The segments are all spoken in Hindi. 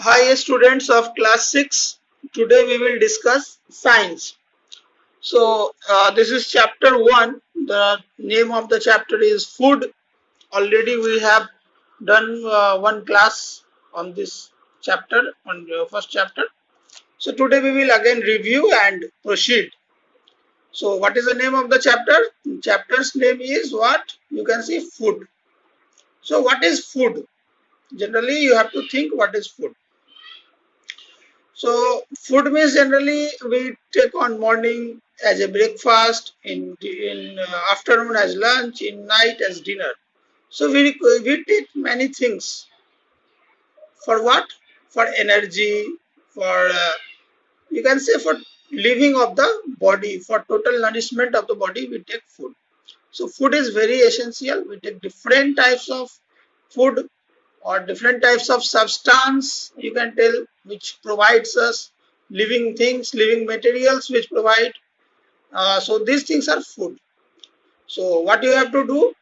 Hi students of class 6. Today we will discuss science. This is chapter 1. The name of the chapter is food. Already we have done one class on this chapter, on the first chapter. So today we will again review and proceed. So what is the name of the chapter? Chapter's name is what? You can see food. So what is food? Generally you have to think what is food. So food means generally we take on morning as a breakfast, in afternoon as lunch, in night as dinner. So we take many things for what? For energy, for you can say for living of the body, for total nourishment of the body. We take food. So food is very essential. We take different types of food or different types of substance, you can tell, which provides us living things, living materials which provide. So these things are food. So what you have to do,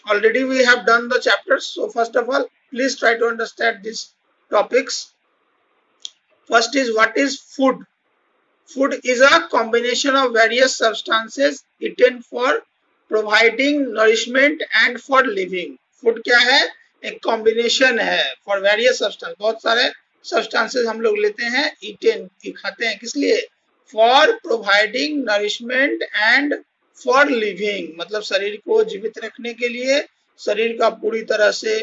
already we have done the chapters. So first of all, please try to understand these topics. First is, what is food? Food is a combination of various substances eaten for providing nourishment and for living. Food क्या है? एक कॉम्बिनेशन है फॉर वेरियस सब्सटेंस. बहुत सारे सब्सटेंसेस हम लोग लेते हैं, ईटेन खाते हैं. किस लिए? For providing nourishment and for living. मतलब शरीर को जीवित रखने के लिए, शरीर का पूरी तरह से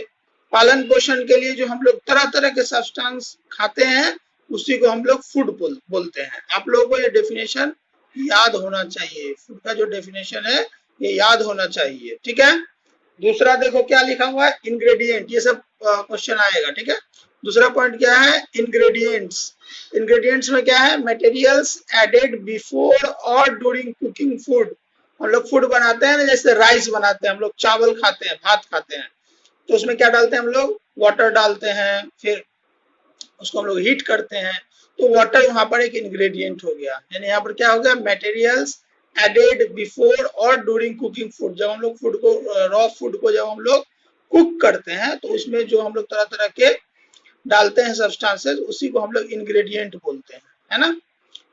पालन पोषण के लिए जो हम लोग तरह तरह के सब्सटेंस खाते हैं, उसी को हम लोग फूड बोलते हैं. आप लोगों को ये डेफिनेशन याद होना चाहिए. फूड का जो डेफिनेशन है ये याद होना चाहिए. ठीक है. दूसरा देखो क्या लिखा हुआ है, इंग्रेडिएंट. ये सब क्वेश्चन आएगा. ठीक है. दूसरा पॉइंट क्या है? इंग्रेडिएंट्स. इंग्रेडिएंट्स में क्या है? मटेरियल्स एडेड बिफोर और ड्यूरिंग कुकिंग फूड. हम लोग फूड बनाते हैं ना, जैसे राइस बनाते हैं, हम लोग चावल खाते हैं, भात खाते हैं, तो उसमें क्या डालते हैं हम लोग? वाटर डालते हैं, फिर उसको हम लोग हीट करते हैं. तो वाटर यहाँ पर एक इंग्रेडिएंट हो गया. यानी यहाँ पर क्या हो गया? मटेरियल्स एडेड बिफोर और ड्यूरिंग कुकिंग फूड. जब हम लोग फूड को, रॉ फूड को जब हम लोग कुक करते हैं, तो उसमें जो हम लोग तरह तरह के डालते हैं सब्सटेंसेस, उसी को हम लोग इंग्रेडिएंट बोलते हैं, है ना.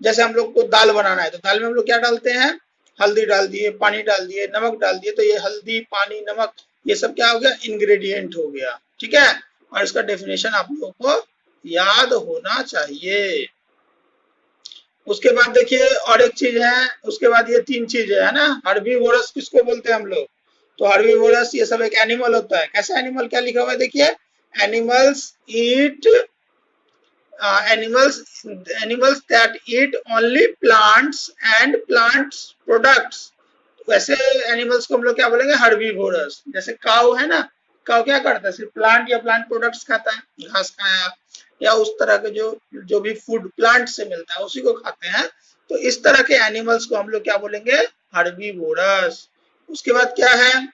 जैसे हम लोग को दाल बनाना है, तो दाल में हम लोग क्या डालते हैं? हल्दी डाल दिए, पानी डाल दिए, नमक डाल दिए. तो ये हल्दी, पानी, नमक, ये सब क्या हो गया? इंग्रेडिएंट हो गया. ठीक है. और इसका डेफिनेशन आप लोगों को याद होना चाहिए. उसके बाद देखिए और एक चीज है. उसके बाद ये तीन चीज है ना. हर्बीवोरस किसको बोलते हैं हम लोग? तो हर्बीवोरस ये सब एक एनिमल होता है. कैसा एनिमल? क्या लिखा हुआ है देखिए, animals eat animals that eat only plants and plants products. वैसे एनिमल्स को हम लोग क्या बोलेंगे? हर्बीवोरस. जैसे काऊ है ना, काऊ क्या करता है? सिर्फ प्लांट या प्लांट प्रोडक्ट्स खाता है, घास खाया या उस तरह के जो भी फूड प्लांट से मिलता है उसी को खाते हैं. तो इस तरह के एनिमल्स को हम लोग क्या बोलेंगे? हर्बीवोरस. उसके बाद क्या है?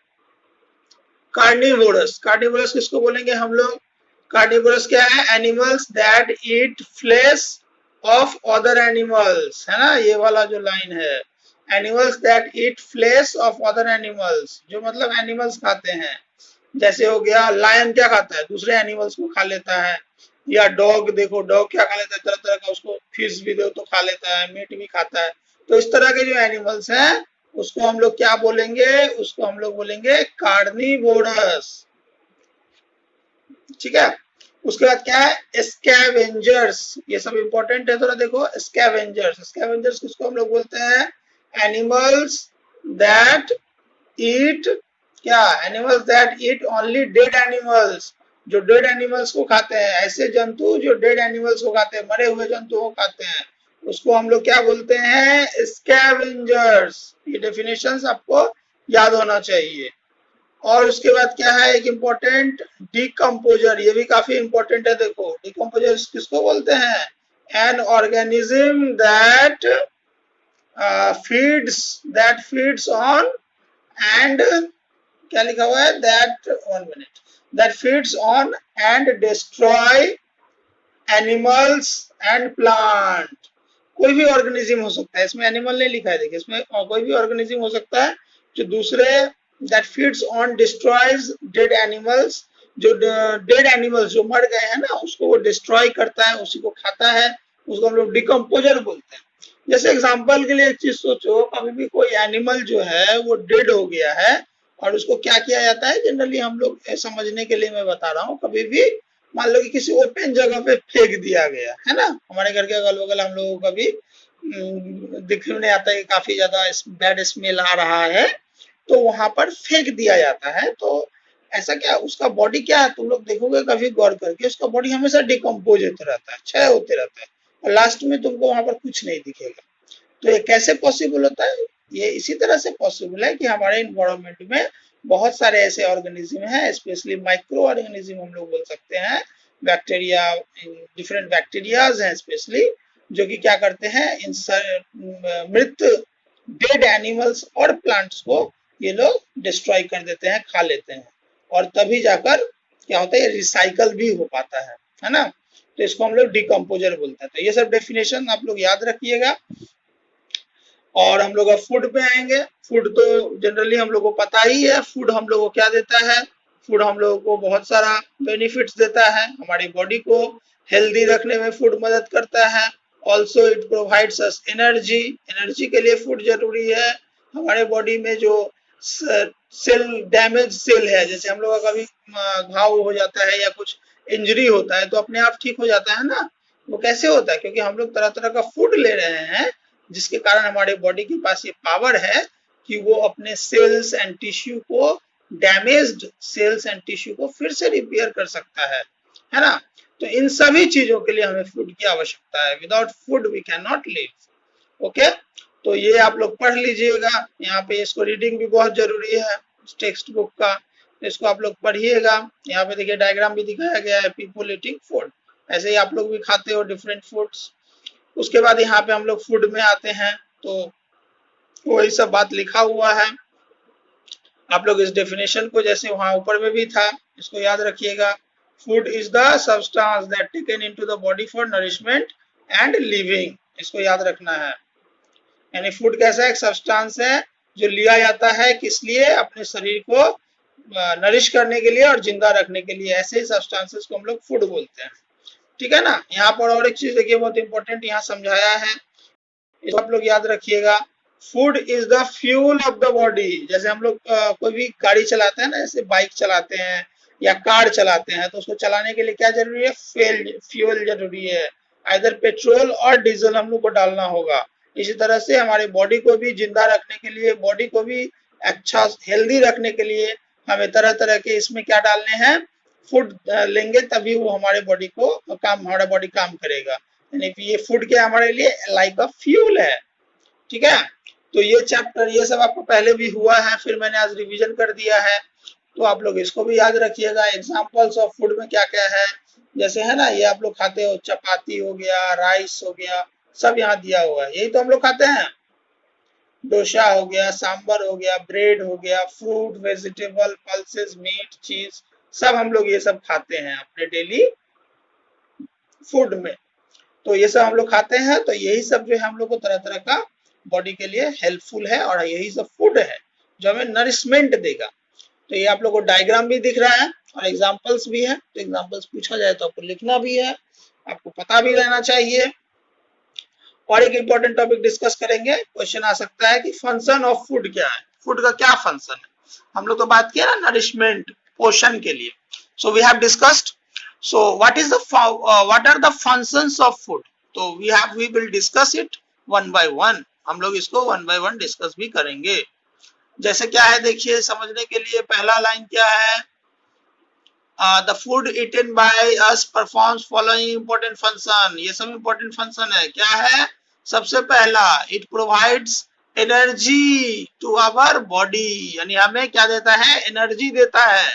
कार्निवोरस. कार्निवोरस किसको बोलेंगे हम लोग? कार्निवोरस क्या है? Animals that eat flesh of other animals, है ना. ये वाला जो लाइन है, animals that eat flesh of other animals, जो मतलब एनिमल्स खाते हैं. जैसे हो गया लायन, क्या खाता है? दूसरे एनिमल्स को खा लेता है. या डॉग, देखो डॉग क्या खा लेता है? तरह तरह का, उसको फिश भी दो तो खा लेता है, मीट भी खाता है. तो इस तरह के जो एनिमल्स हैं उसको हम लोग क्या बोलेंगे? उसको हम लोग बोलेंगे कार्निवोरस. ठीक है. उसके बाद क्या है? स्कैवेंजर्स. ये सब इंपॉर्टेंट है थोड़ा. देखो स्कैवेंजर्स. स्कैवेंजर्स किसको हम लोग बोलते हैं? एनिमल्स दैट ईट, क्या? Animals that eat only dead animals. जो डेड एनिमल्स को खाते हैं, ऐसे जंतु जो डेड एनिमल्स को खाते हैं, मरे हुए जंतुओं को खाते हैं, उसको हम लोग क्या बोलते हैं? स्कैवेंजर्स. ये डेफिनेशंस आपको याद होना चाहिए. और उसके बाद क्या है? एक इम्पोर्टेंट, डिकम्पोजर. ये भी काफी इम्पोर्टेंट है. देखो डिकम्पोजर किसको बोलते हैं? An organism that feeds on and, क्या लिखा हुआ है? That, 1 minute, that feeds on and destroy animals and plant. कोई भी ऑर्गेनिज्म हो सकता है, इसमें एनिमल नहीं लिखा है. देखिए इसमें कोई भी ऑर्गेनिज्म हो सकता है जो दूसरे, that feeds on destroys dead animals, जो डेड एनिमल्स जो मर गए हैं ना, उसको वो डिस्ट्रॉय करता है, उसी को खाता है, उसको हम लोग डिकम्पोजर बोलते हैं। जैसे एग्जांपल के लिए एक चीज सोचो, कभी भी कोई एनिमल जो है वो डेड हो गया है और उसको क्या किया जाता है, जनरली हम लोग समझने के लिए मैं बता रहा हूँ, कभी भी मान लो कि किसी ओपन जगह पे फेंक दिया गया है ना, हमारे घर के अगल बगल हम लोगों को कभी दिखने आता है कि काफी ज्यादा बैड स्मेल आ रहा है, तो वहां पर फेंक दिया जाता है। तो ऐसा क्या, उसका बॉडी क्या है, तुम लोग देखोगे कभी गौर करके, उसका बॉडी हमेशा डिकम्पोज होते रहता है, क्षय होते रहता है, और लास्ट में तुमको वहां पर कुछ नहीं दिखेगा। तो ये कैसे पॉसिबल होता है? ये इसी तरह से पॉसिबल है कि हमारे इन्वायरमेंट में बहुत सारे ऐसे ऑर्गेनिज्म हैं, स्पेशली माइक्रो ऑर्गेनिज्म हम लोग बोल सकते हैं, बैक्टीरिया, डिफरेंट बैक्टीरियाज हैं स्पेशली, जो कि क्या करते हैं, इन मृत डेड एनिमल्स और प्लांट्स को ये लोग डिस्ट्रॉय कर देते हैं, खा लेते हैं, और तभी जाकर क्या होता है, रिसाइकल भी हो पाता है ना। तो इसको हम लोग डिकम्पोजर बोलते हैं। तो ये सब डेफिनेशन आप लोग याद रखिएगा। और हम लोग अब फूड पे आएंगे। फूड तो जनरली हम लोग को पता ही है, फूड हम लोग को क्या देता है, फूड हम लोगों को बहुत सारा बेनिफिट्स देता है, हमारी बॉडी को हेल्दी रखने में फूड मदद करता है। Also it provides us energy, energy के लिए फूड जरूरी है। हमारे बॉडी में जो सेल डैमेज सेल है, जैसे हम लोग का कभी घाव हो जाता है या कुछ इंजरी होता है तो अपने आप ठीक हो जाता है ना, वो कैसे होता है, क्योंकि हम लोग तरह तरह का फूड ले रहे हैं, जिसके कारण हमारे बॉडी के पास ये पावर है कि वो अपने सेल्स एंड टिश्यू को, डैमेज्ड सेल्स एंड टिश्यू को फिर से रिपेयर कर सकता है ना। तो इन सभी चीजों के लिए हमें फूड की आवश्यकता है। Without food we can not live. Okay, तो ये आप लोग पढ़ लीजिएगा, यहाँ पे इसको रीडिंग भी बहुत जरूरी है टेक्स्ट बुक का, इसको आप लोग पढ़िएगा। यहाँ पे देखिए डायग्राम भी दिखाया गया है, पीपल ईटिंग फूड, ऐसे ही आप लोग भी खाते हो डिफरेंट फूड्स। उसके बाद यहाँ पे हम लोग फूड में आते हैं, तो वही सब बात लिखा हुआ है। आप लोग इस डेफिनेशन को, जैसे वहां ऊपर में भी था, इसको याद रखिएगा। Food is the substance that taken into the body for nourishment and living, इसको याद रखना है। यानी फूड कैसा एक सब्सटेंस है जो लिया जाता है, किस लिए, अपने शरीर को नरिश करने के लिए और जिंदा रखने के लिए, ऐसे ही सब्सटेंसेस को हम लोग फूड बोलते हैं। ठीक है ना। यहाँ पर और एक चीज देखिए बहुत इंपॉर्टेंट यहाँ समझाया है, इसको आप लोग याद रखिएगा। Food is the fuel of the body. जैसे हम लोग कोई भी गाड़ी चलाते हैं ना, जैसे बाइक चलाते हैं या कार चलाते हैं, तो उसको चलाने के लिए क्या जरूरी है, फ्यूल जरूरी है, इधर पेट्रोल और डीजल हम लोग को डालना होगा। इसी तरह से हमारे बॉडी को भी जिंदा रखने के लिए, बॉडी को भी अच्छा हेल्दी रखने के लिए हमें तरह तरह के इसमें क्या डालने हैं, फूड लेंगे, तभी वो हमारे बॉडी को हमारा बॉडी काम करेगा। यानी ये फूड क्या हमारे लिए लाइक अ फ्यूल है। ठीक है, तो ये चैप्टर ये सब आपको पहले भी हुआ है, फिर मैंने आज रिवीजन कर दिया है, तो आप लोग इसको भी याद रखिएगा। एग्जांपल्स ऑफ फूड में क्या क्या है, जैसे है ना, ये आप लोग खाते हो, चपाती हो गया, राइस हो गया, सब यहाँ दिया हुआ है, यही तो हम लोग खाते हैं। डोसा हो गया, सांबर हो गया, ब्रेड हो गया, फ्रूट, वेजिटेबल, पल्सेस, मीट, चीज, सब हम लोग ये सब खाते हैं अपने डेली फूड में। तो ये सब हम लोग खाते हैं, तो यही सब जो है हम लोग को तरह तरह का बॉडी के लिए हेल्पफुल है, और यही सब फूड है जो हमें नरिशमेंट देगा। तो ये आप लोग को डायग्राम भी दिख रहा है और एग्जांपल्स भी है, तो एग्जांपल्स पूछा जाए तो आपको लिखना भी है, आपको पता भी रहना चाहिए। और एक इंपॉर्टेंट टॉपिक डिस्कस करेंगे, क्वेश्चन आ सकता है कि फंक्शन ऑफ फूड क्या है, फूड का क्या फंक्शन है। हम लोग तो बात किया ना नरिशमेंट, पोषण के लिए। So we have discussed, so what are the functions of food, तो we will discuss it one by one. हम लोग इसको वन बाय वन डिस्कस भी करेंगे। जैसे क्या है देखिए, समझने के लिए पहला लाइन क्या है, the food eaten by us performs following important function. ये सब इंपॉर्टेंट फंक्शन है, क्या है, सबसे पहला, it provides energy to our body, यानी हमें क्या देता है, एनर्जी देता है।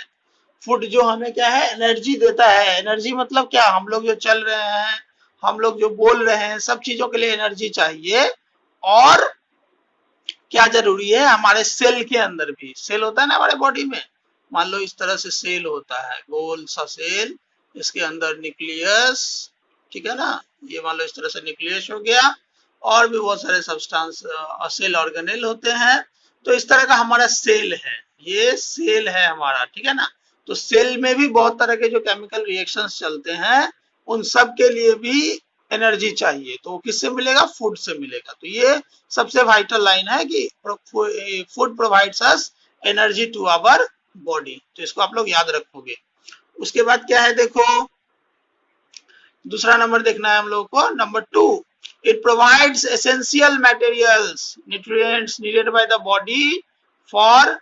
फूड जो हमें क्या है, एनर्जी देता है। एनर्जी मतलब क्या, हम लोग जो चल रहे हैं, हम लोग जो बोल रहे हैं, सब चीजों के लिए एनर्जी चाहिए। और क्या जरूरी है, हमारे सेल के अंदर भी, सेल होता है ना हमारे बॉडी में, मान लो इस तरह से सेल होता है, गोल सा सेल, इसके अंदर न्यूक्लियस, ठीक है ना, ये मान लो इस तरह से न्यूक्लियस हो गया, और भी बहुत सारे सब्सटेंस सेल ऑर्गेनेल होते हैं। तो इस तरह का हमारा सेल है, ये सेल है हमारा, ठीक है ना। तो सेल में भी बहुत तरह के जो केमिकल रिएक्शंस चलते हैं उन सब के लिए भी एनर्जी चाहिए, तो वो किससे मिलेगा? फूड से मिलेगा। तो ये सबसे वाइटल लाइन है कि food provides us energy to our body, तो इसको आप लोग याद रखोगे। उसके बाद क्या है देखो, दूसरा नंबर देखना है हम लोग को, number 2, it provides essential materials nutrients needed by the body for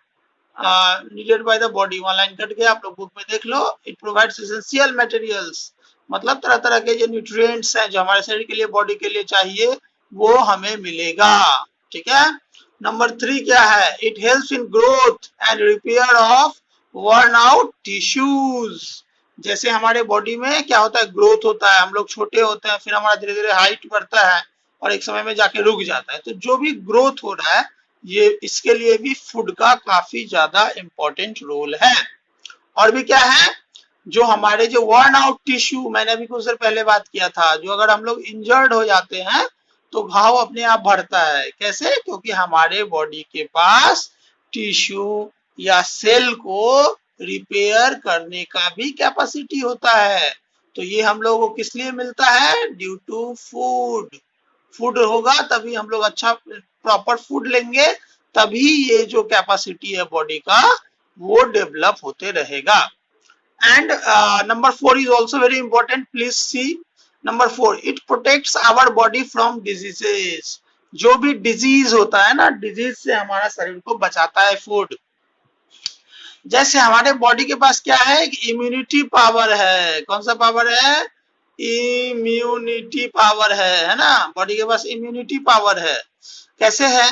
needed by the body. वहां लाइन कट गया, आप लोग बुक में देख लो। इट प्रोवाइड्स एसेंशियल मटेरियल्स मतलब तरह तरह के जो न्यूट्रिएंट्स हैं जो हमारे शरीर के लिए, बॉडी के लिए चाहिए, वो हमें मिलेगा। ठीक है। नंबर 3 क्या है? It helps in growth and repair of worn out tissues. जैसे हमारे बॉडी में क्या होता है? ग्रोथ होता है, हम लोग छोटे होते हैं, फिर हमारा धीरे धीरे हाइट बढ़ता है और एक समय में जाके रुक जाता है। तो जो भी ग्रोथ हो रहा है, ये इसके लिए भी फूड का काफी ज्यादा इंपॉर्टेंट रोल है। और भी क्या है? जो हमारे जो वर्न आउट टिश्यू, मैंने अभी कुछ देर पहले बात किया था, जो अगर हम लोग इंजर्ड हो जाते हैं तो घाव अपने आप बढ़ता है। कैसे? क्योंकि हमारे बॉडी के पास टिश्यू या सेल को रिपेयर करने का भी कैपेसिटी होता है। तो ये हम लोगों को किस लिए मिलता है? Due to food. फूड होगा तभी हम लोग अच्छा प्रॉपर फूड लेंगे, तभी ये जो कैपेसिटी है बॉडी का वो डेवलप होते रहेगा। And number 4 is also very important, please see number 4, it protects our body from diseases. जो भी डिजीज होता है ना, डिजीज से हमारा शरीर को बचाता है फूड। जैसे हमारे बॉडी के पास क्या है? इम्यूनिटी पावर है। कौन सा पावर है? इम्यूनिटी पावर है ना। बॉडी के पास इम्यूनिटी पावर है। कैसे है?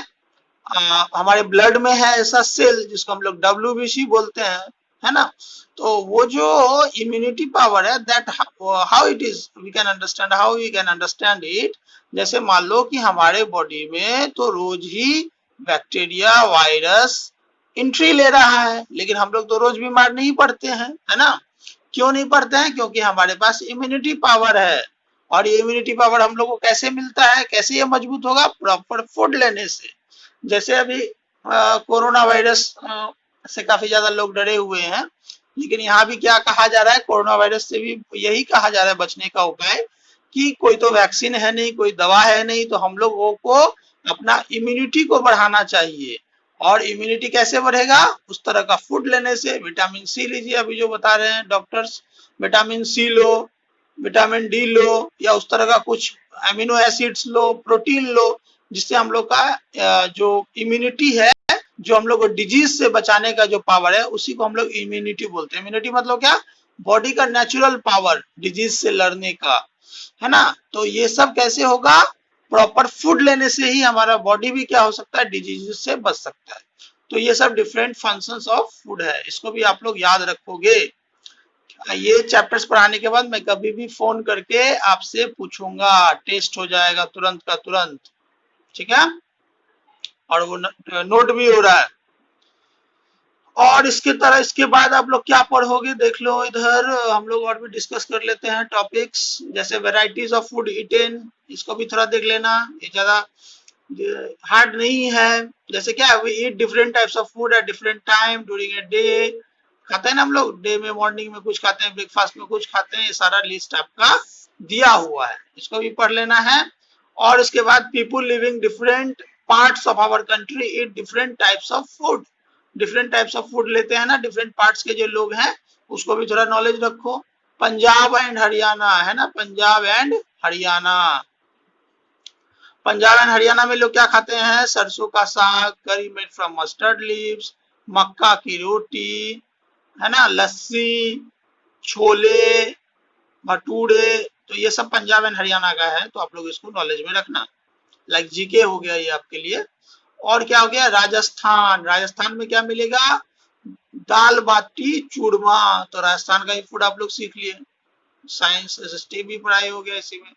हमारे ब्लड में है ऐसा सेल जिसको हम लोग WBC बोलते हैं, है ना। तो वो जो इम्यूनिटी पावर है, that how it is we can understand, how we can understand it. जैसे मान लो कि हमारे बॉडी में तो रोज ही बैक्टीरिया, वायरस एंट्री ले रहा है, लेकिन हम लोग तो रोज बीमार नहीं पड़ते हैं, है ना। क्यों नहीं पड़ते हैं? क्योंकि हमारे पास इम्यूनिटी पावर है। और ये इम्यूनिटी पावर हम लोग को कैसे मिलता है? कैसे ये मजबूत होगा? प्रॉपर फूड लेने से। जैसे अभी कोरोना वायरस से काफी ज्यादा लोग डरे हुए हैं, लेकिन यहाँ भी क्या कहा जा रहा है? कोरोना वायरस से भी यही कहा जा रहा है बचने का उपाय कि कोई तो वैक्सीन है नहीं, कोई दवा है नहीं, तो हम लोगों को अपना इम्यूनिटी को बढ़ाना चाहिए। और इम्यूनिटी कैसे बढ़ेगा? उस तरह का फूड लेने से। विटामिन सी लीजिए, अभी जो बता रहे हैं डॉक्टर्स, विटामिन सी लो, विटामिन डी लो, या उस तरह का कुछ अमीनो एसिड्स लो, प्रोटीन लो, जिससे हम लोग का जो इम्यूनिटी है, जो हम लोग को डिजीज से बचाने का जो पावर है, उसी को हम लोग इम्यूनिटी बोलते हैं। इम्यूनिटी मतलब क्या? बॉडी का नेचुरल पावर डिजीज से लड़ने का, है ना। तो ये सब कैसे होगा? प्रॉपर फूड लेने से ही हमारा बॉडी भी क्या हो सकता है? डिजीज से बच सकता है। तो ये सब डिफरेंट फंक्शंस ऑफ फूड है, इसको भी आप लोग याद रखोगे। ये चैप्टर्स पढ़ाने के बाद मैं कभी भी फोन करके आपसे पूछूंगा, टेस्ट हो जाएगा तुरंत का तुरंत। ठीक है। और वो नोट भी हो रहा है। और इसके बाद आप लोग क्या पढ़ोगे देख लो इधर, हम लोग और भी डिस्कस कर लेते हैं टॉपिक्स। जैसे वेराइटीज ऑफ फूड ईटेन, इसको भी थोड़ा देख लेना, ये ज्यादा हार्ड नहीं है। जैसे क्या, we eat different types of food at different time during a day. खाते हैं ना हम लोग, डे में मॉर्निंग में कुछ खाते हैं, ब्रेकफास्ट में कुछ खाते हैं, ये सारा लिस्ट आपका दिया हुआ है, इसको भी पढ़ लेना है। और उसके बाद people living different parts of our country eat different types of food. Different types of food लेते हैं ना, डिफरेंट पार्ट्स के जो लोग हैं, उसको भी थोड़ा नॉलेज रखो। पंजाब एंड हरियाणा, है ना, पंजाब एंड हरियाणा। पंजाब एंड हरियाणा में लोग क्या खाते हैं? सरसों का साग, करी मेड फ्रॉम मस्टर्ड लीव्स, मक्का की रोटी, है ना, लस्सी, छोले भटूरे। तो ये सब पंजाब एंड हरियाणा का है, तो आप लोग इसको नॉलेज में रखना। लाइक जीके हो गया ये आपके लिए। और क्या हो गया? राजस्थान, राजस्थान में क्या मिलेगा? दाल बाटी चूरमा। तो राजस्थान का ही फूड आप लोग सीख लिए, साइंस एसएसटी भी पढ़ाई हो गया इसी में।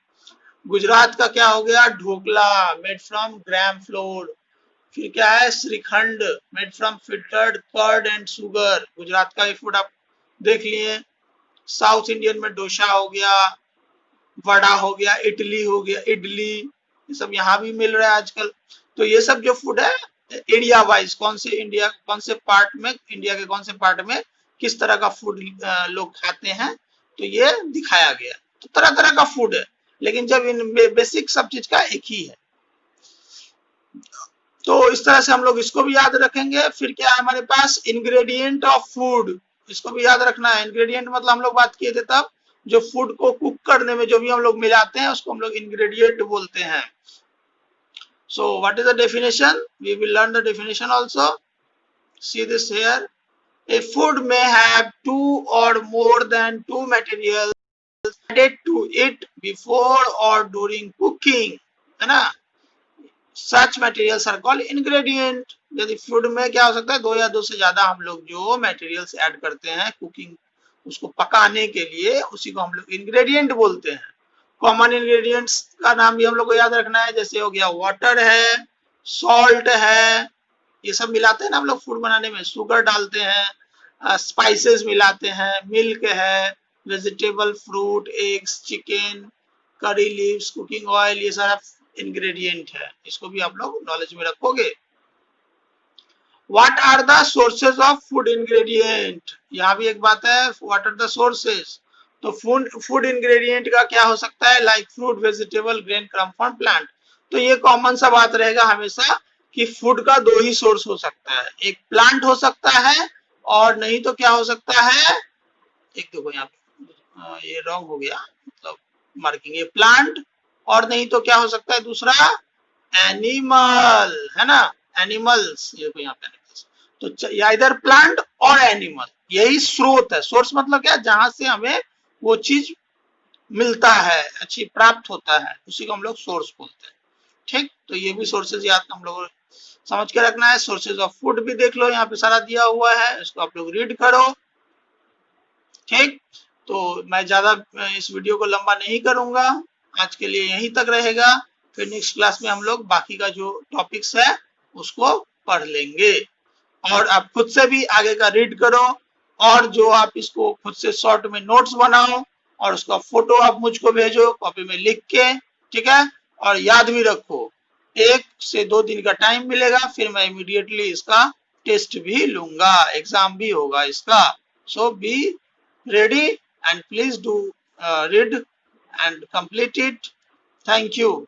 गुजरात का क्या हो गया? Dhokla made from gram flour. फिर क्या है? Shrikhand made from filtered curd and sugar. Gujarat का ही फूड आप देख लिए। साउथ इंडियन में डोसा हो गया, वड़ा हो गया, इडली हो गया, इडली, ये सब यहाँ भी मिल रहा है आजकल। तो ये सब जो फूड है एरिया वाइज, कौन से पार्ट में, इंडिया के कौन से पार्ट में किस तरह का फूड लोग खाते हैं, तो ये दिखाया गया। तो तरह तरह का फूड है, लेकिन जब इन बेसिक सब चीज का एक ही है। तो इस तरह से हम लोग इसको भी याद रखेंगे। फिर क्या है हमारे पास, इंग्रेडिएंट ऑफ फूड, इसको भी याद रखना है। इंग्रेडिएंट मतलब हम लोग बात किए थे तब, जो फूड को कुक करने में जो भी हम लोग मिलाते हैं उसको हम लोग इंग्रेडिएंट बोलते हैं। So what is the definition? We will learn the definition also. See this here. A food may have two or more than two materials added to it before or during cooking, है ना? Such materials are called ingredient. यदि फूड में क्या हो सकता है, दो या दो से ज्यादा हम लोग जो मटेरियल्स ऐड करते हैं कुकिंग, उसको पकाने के लिए, उसी को हम लोग इंग्रेडिएंट बोलते हैं। कॉमन इंग्रेडिएंट्स का नाम भी हम लोग को याद रखना है, जैसे हो गया वाटर है, सॉल्ट है, ये सब मिलाते हैं ना हम लोग फूड बनाने में, शुगर डालते हैं, स्पाइसेस मिलाते हैं, मिल्क है, vegetable, fruit, eggs, chicken, curry leaves, cooking oil, ये सारा इंग्रेडिएंट है। इसको भी आप लोग नॉलेज में रखोगे। What are the sources of food ingredient, यहाँ भी एक बात है, व्हाट आर द सोर्सेज। तो फूड इंग्रेडिएंट का क्या हो सकता है, like fruit, vegetable, grain, come from plant. तो ये कॉमन सा बात रहेगा हमेशा कि फूड का दो ही सोर्स हो सकता है, एक प्लांट हो सकता है और नहीं तो क्या हो सकता है, एक देखो यहाँ पे ये रॉन्ग हो गया, मतलब मार्किंग, ये प्लांट और नहीं तो क्या हो सकता है दूसरा, एनिमल, है ना, एनिमल्स, ये यहाँ पे तो या इधर प्लांट और एनिमल, यही स्रोत है। सोर्स मतलब क्या, जहां से हमें वो चीज मिलता है, अच्छी प्राप्त होता है, उसी को हम लोग सोर्स बोलते हैं। ठीक, तो ये भी सोर्सेज याद हम लोग समझ के रखना है। सोर्सेज ऑफ फूड भी देख लो, यहाँ पे सारा दिया हुआ है, इसको आप लोग रीड करो। ठीक, तो मैं ज्यादा इस वीडियो को लंबा नहीं करूंगा, आज के लिए यहीं तक रहेगा। फिर नेक्स्ट क्लास में हम लोग बाकी का जो टॉपिक्स है उसको पढ़ लेंगे, और आप खुद से भी आगे का रीड करो, और जो आप इसको खुद से शॉर्ट में नोट्स बनाओ और उसका फोटो आप मुझको भेजो कॉपी में लिख के, ठीक है। और याद भी रखो, 1 से 2 दिन का टाइम मिलेगा, फिर मैं इमीडिएटली इसका टेस्ट भी लूंगा, एग्जाम भी होगा इसका। सो B ready and please do read and complete it. Thank you.